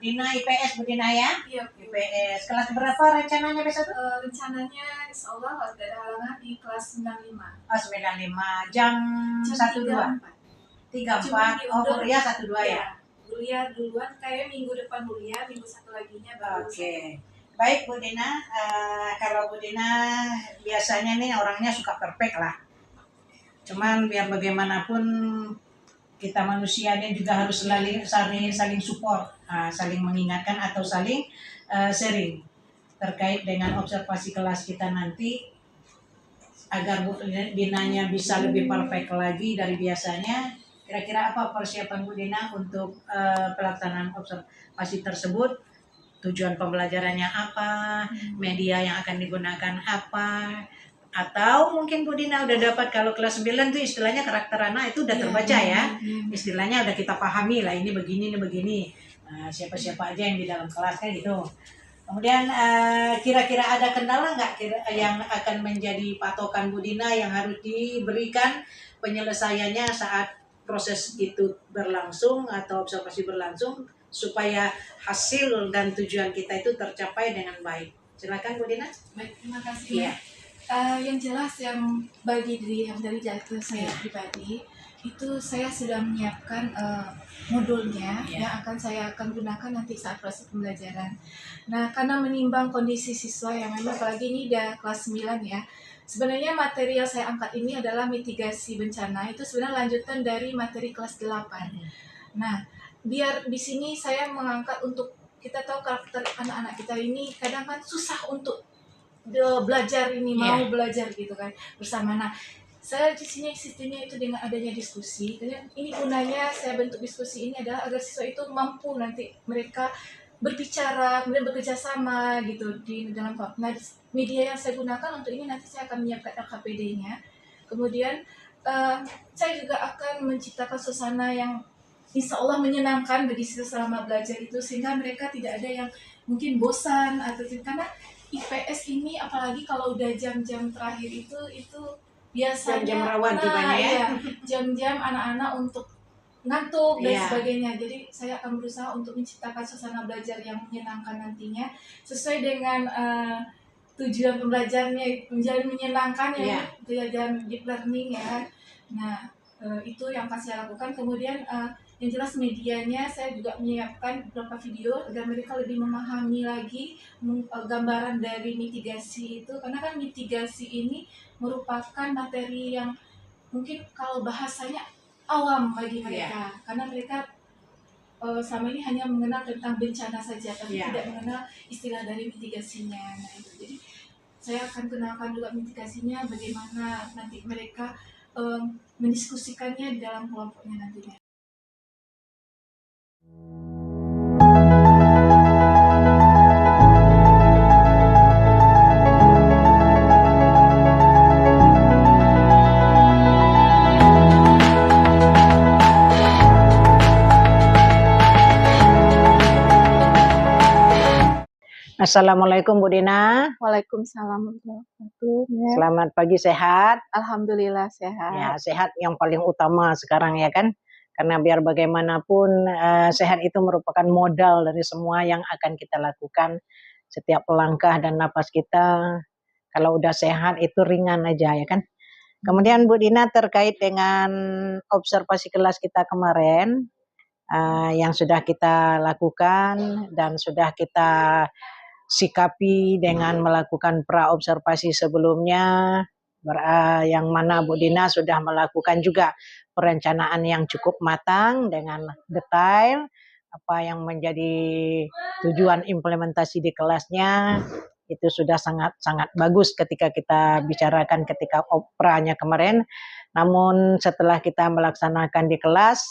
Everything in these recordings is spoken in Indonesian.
Dina IPS, Bu Dina ya? Iya, IPS. Kelas berapa rencananya besok? Rencananya insya Allah kalau tidak ada halangan di kelas 95. Oh, 95. Jam 1-2? 3-4. Oh, kuliah 1-2 ya? Kuliah duluan, kayak minggu depan kuliah, minggu satu laginya baru. Oke. Baik Bu Dina, kalau Bu Dina biasanya nih orangnya suka perfect lah. Cuman biar bagaimanapun kita manusia ini juga harus saling support, saling mengingatkan atau saling sharing terkait dengan observasi kelas kita nanti agar Bu Dinanya bisa lebih perfect lagi dari biasanya. Kira-kira apa persiapan Bu Dina untuk pelaksanaan observasi tersebut? Tujuan pembelajarannya apa, media yang akan digunakan apa, atau mungkin Bu Dina udah dapat kalau kelas 9 tuh istilahnya karakter anak itu udah terbaca ya, istilahnya udah kita pahami lah ini begini, siapa-siapa aja yang di dalam kelas kan gitu. Kemudian kira-kira ada kendala nggak yang akan menjadi patokan Bu Dina yang harus diberikan penyelesaiannya saat proses itu berlangsung atau observasi berlangsung supaya hasil dan tujuan kita itu tercapai dengan baik. Silakan Bu Dina. Baik, terima kasih. Iya. Yang jelas yang dari jatuh saya pribadi itu saya sudah menyiapkan modulnya yang saya akan gunakan nanti saat proses pembelajaran. Nah, karena menimbang kondisi siswa yang memang apalagi ini udah kelas 9 ya. Sebenarnya materi yang saya angkat ini adalah mitigasi bencana, itu sebenarnya lanjutan dari materi kelas 8. Nah, biar di sini saya mengangkat untuk kita tahu karakter anak-anak kita ini kadang kan susah untuk belajar ini, mau belajar gitu kan bersama. Nah, saya di sini sistemnya itu dengan adanya diskusi. Dan ini gunanya saya bentuk diskusi ini adalah agar siswa itu mampu nanti mereka berbicara, kemudian bekerja sama gitu di dalam kelompok. Nah, media yang saya gunakan untuk ini nanti saya akan menyiapkan LKPD-nya. Kemudian saya juga akan menciptakan suasana yang insya Allah menyenangkan bagi siswa selama belajar itu, sehingga mereka tidak ada yang mungkin bosan atau karena IPS ini apalagi kalau udah jam-jam terakhir itu biasanya jam rawan ya, jam-jam anak-anak untuk ngantuk dan sebagainya. Jadi saya akan berusaha untuk menciptakan suasana belajar yang menyenangkan nantinya sesuai dengan tujuan pembelajarannya menjadi menyenangkan ya, belajar deep learning ya. Nah, itu yang akan saya lakukan. Kemudian yang jelas medianya saya juga menyiapkan beberapa video agar mereka lebih memahami lagi gambaran dari mitigasi itu, karena kan mitigasi ini merupakan materi yang mungkin kalau bahasanya awam bagi mereka, karena mereka selama ini hanya mengenal tentang bencana saja, tapi tidak mengenal istilah dari mitigasinya. Nah, itu jadi saya akan kenalkan juga mitigasinya, bagaimana nanti mereka mendiskusikannya dalam kelompoknya nantinya. Assalamualaikum Bu Dina. Waalaikumsalam warahmatullahi wabarakatuh. Selamat pagi, sehat? Alhamdulillah sehat. Ya, sehat yang paling utama sekarang ya kan? Karena biar bagaimanapun sehat itu merupakan modal dari semua yang akan kita lakukan. Setiap langkah dan napas kita kalau udah sehat itu ringan aja ya kan? Kemudian Bu Dina terkait dengan observasi kelas kita kemarin yang sudah kita lakukan dan sudah kita sikapi dengan melakukan pra-observasi sebelumnya, yang mana Bu Dina sudah melakukan juga perencanaan yang cukup matang dengan detail apa yang menjadi tujuan implementasi di kelasnya. Itu sudah sangat bagus ketika kita bicarakan ketika opranya kemarin. Namun setelah kita melaksanakan di kelas,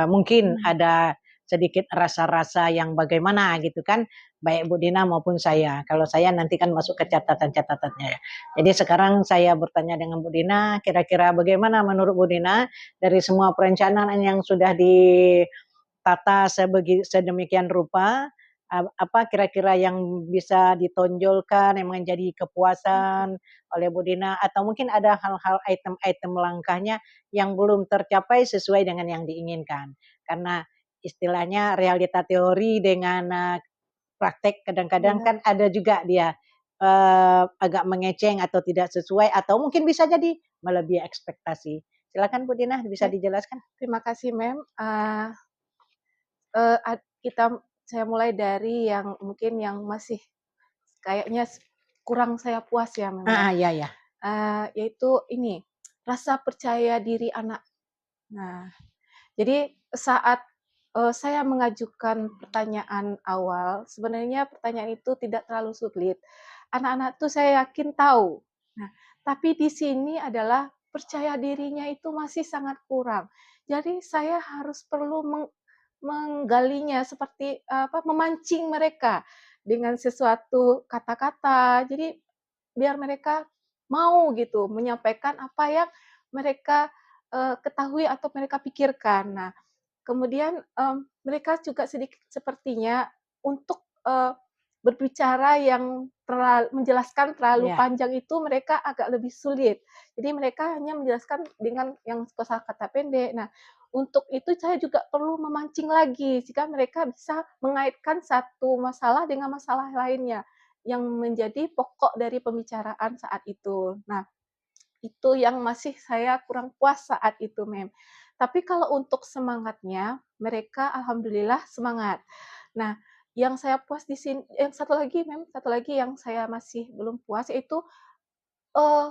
mungkin ada sedikit rasa-rasa yang bagaimana gitu kan, baik Bu Dina maupun saya. Kalau saya nanti kan masuk ke catatan-catatannya. Jadi sekarang saya bertanya dengan Bu Dina, kira-kira bagaimana menurut Bu Dina dari semua perencanaan yang sudah ditata sedemikian rupa, apa kira-kira yang bisa ditonjolkan yang menjadi kepuasan oleh Bu Dina, atau mungkin ada hal-hal item-item langkahnya yang belum tercapai sesuai dengan yang diinginkan. Karena istilahnya realita teori dengan praktek kadang-kadang Benar. kan ada juga dia agak mengeceng atau tidak sesuai atau mungkin bisa jadi melebihi ekspektasi. Silakan Bu Dina bisa Baik, dijelaskan. terima kasih Mem. Saya mulai dari yang mungkin yang masih kayaknya kurang saya puas ya Mem ya. Iya ya. Yaitu ini, rasa percaya diri anak. Nah, jadi saat saya mengajukan pertanyaan awal, sebenarnya pertanyaan itu tidak terlalu sulit. Anak-anak tuh saya yakin tahu. Nah, tapi di sini adalah percaya dirinya itu masih sangat kurang. Jadi saya harus perlu menggalinya seperti memancing mereka dengan sesuatu kata-kata. Jadi biar mereka mau gitu menyampaikan apa yang mereka ketahui atau mereka pikirkan. Nah, kemudian, mereka juga sedikit sepertinya untuk, berbicara yang menjelaskan terlalu Ya. panjang itu mereka agak lebih sulit. Jadi mereka hanya menjelaskan dengan yang kosakata pendek. Nah, untuk itu saya juga perlu memancing lagi jika mereka bisa mengaitkan satu masalah dengan masalah lainnya, yang menjadi pokok dari pembicaraan saat itu. Nah, itu yang masih saya kurang puas saat itu, Mem. Tapi kalau untuk semangatnya, mereka alhamdulillah semangat. Nah, yang saya puas di sini yang satu lagi, Mem, satu lagi yang saya masih belum puas yaitu, eee,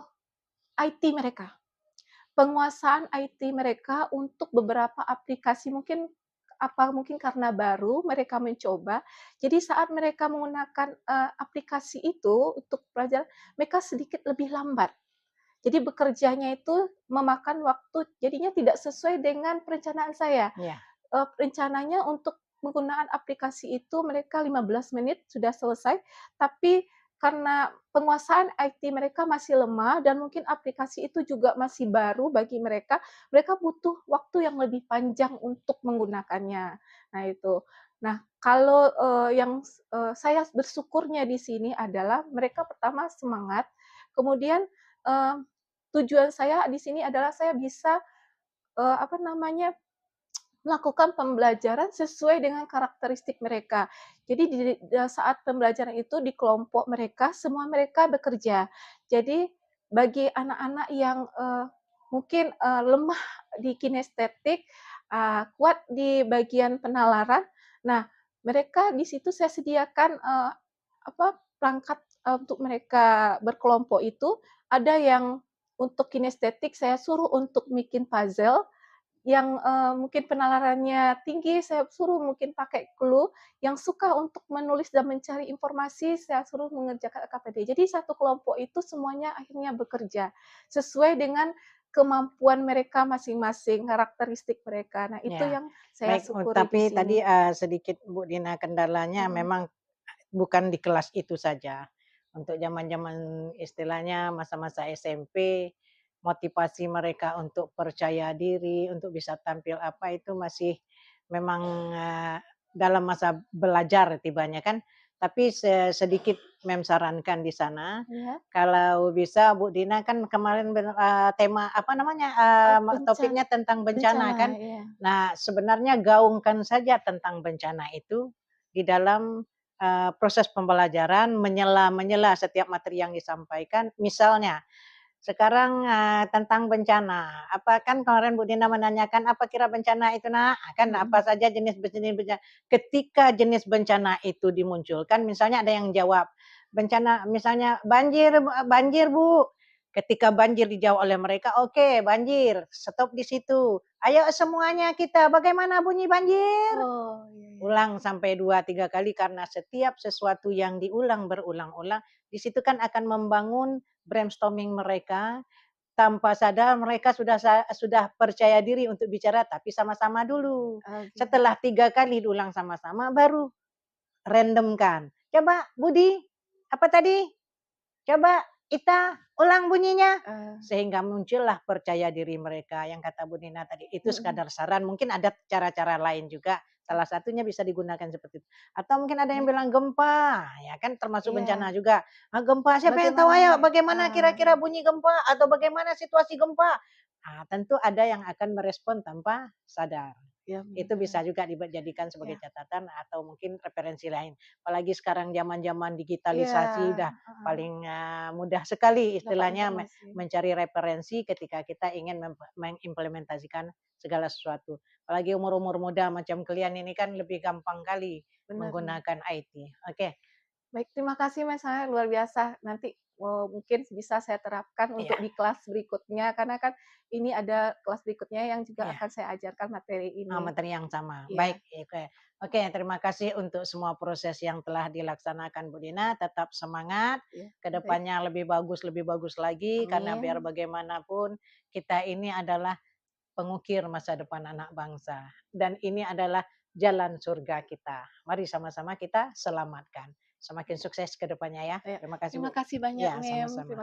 IT mereka. Penguasaan IT mereka untuk beberapa aplikasi mungkin karena baru mereka mencoba, jadi saat mereka menggunakan, aplikasi itu untuk pelajaran, mereka sedikit lebih lambat. Jadi bekerjanya itu memakan waktu, jadinya tidak sesuai dengan perencanaan saya. Ya. Rencananya untuk penggunaan aplikasi itu mereka 15 menit sudah selesai, tapi karena penguasaan IT mereka masih lemah dan mungkin aplikasi itu juga masih baru bagi mereka, mereka butuh waktu yang lebih panjang untuk menggunakannya. Nah itu. Nah kalau, saya bersyukurnya di sini adalah mereka pertama semangat, kemudian, eee, tujuan saya di sini adalah saya bisa, melakukan pembelajaran sesuai dengan karakteristik mereka. Jadi saat pembelajaran itu di kelompok mereka, semua mereka bekerja. Jadi bagi anak-anak yang, mungkin, lemah di kinestetik, kuat di bagian penalaran, nah mereka di situ saya sediakan, perangkat, untuk mereka berkelompok itu, ada yang untuk kinestetik saya suruh untuk bikin puzzle, yang, mungkin penalarannya tinggi, saya suruh mungkin pakai clue, yang suka untuk menulis dan mencari informasi, saya suruh mengerjakan KPD. Jadi satu kelompok itu semuanya akhirnya bekerja, sesuai dengan kemampuan mereka masing-masing, karakteristik mereka. Nah, itu Ya. yang saya Baik, syukuri di tapi sini. tadi sedikit Bu Dina kendalanya Mhm, memang bukan di kelas itu saja. Untuk zaman-zaman istilahnya masa-masa SMP, motivasi mereka untuk percaya diri, untuk bisa tampil apa itu masih memang dalam masa belajar tibanya kan. Tapi sedikit sarankan di sana, iya, kalau bisa Bu Dina kan kemarin tema apa namanya, topiknya tentang bencana bencana, kan. iya. Nah, sebenarnya gaungkan saja tentang bencana itu di dalam proses pembelajaran, menyela setiap materi yang disampaikan. Misalnya, sekarang tentang bencana, apa kan kemarin Bu Dina menanyakan, "Apa kira bencana itu, Nak?" Kan Mhm, apa saja jenis bencana. Ketika jenis bencana itu dimunculkan, misalnya ada yang jawab, bencana misalnya, "Banjir banjir, Bu." Ketika banjir dijawab oleh mereka, "Oke, banjir, stop di situ. Ayo semuanya kita, bagaimana bunyi banjir?" oh, iya iya. Ulang sampai 2 3 kali karena setiap sesuatu yang diulang berulang-ulang, di situ kan akan membangun brainstorming mereka, tanpa sadar mereka sudah percaya diri untuk bicara, tapi sama-sama dulu. Oke. Setelah 3 kali diulang sama-sama, baru random-kan. "Coba Budi, apa tadi? Coba Ita, ulang bunyinya." Eee, Sehingga muncullah percaya diri mereka yang kata Bu Nina tadi. Itu mhm, sekadar saran, mungkin ada cara-cara lain juga. Salah satunya bisa digunakan seperti itu. Atau mungkin ada yang baik, bilang gempa, ya kan termasuk bencana iya. juga. Gempa siapa yang tahu? Bagaimana Ayo bagaimana iya. kira-kira bunyi gempa atau bagaimana situasi gempa? Tentu ada yang akan merespon tanpa sadar. Ya, Itu bisa benar. juga dijadikan sebagai Ya. catatan atau mungkin referensi lain. Apalagi sekarang zaman-zaman Iya, digitalisasi dah heeh, paling, mudah sekali dapat istilahnya informasi. mencari referensi ketika kita ingin mengimplementasikan segala sesuatu. Apalagi umur-umur muda macam kalian ini kan lebih gampang kali Benar, benar. menggunakan IT. Oke, Baik, terima kasih Mas, saya luar biasa. Nanti, mungkin bisa saya terapkan untuk iya di kelas berikutnya, karena kan ini ada kelas berikutnya yang juga iya. akan saya ajarkan materi ini. Materi yang sama. Iya, Baik, oke. Oke, terima kasih untuk semua proses yang telah dilaksanakan Bu Dina, tetap semangat, iya, ke baik, depannya lebih bagus lagi, karena biar amin. bagaimanapun kita ini adalah pengukir masa depan anak bangsa, dan ini adalah jalan surga kita. Mari sama-sama kita selamatkan. Semakin sukses ke depannya ya. Iya, Terima kasih terima Bu. kasih banyak, Ya, Mem. Terima sama-sama.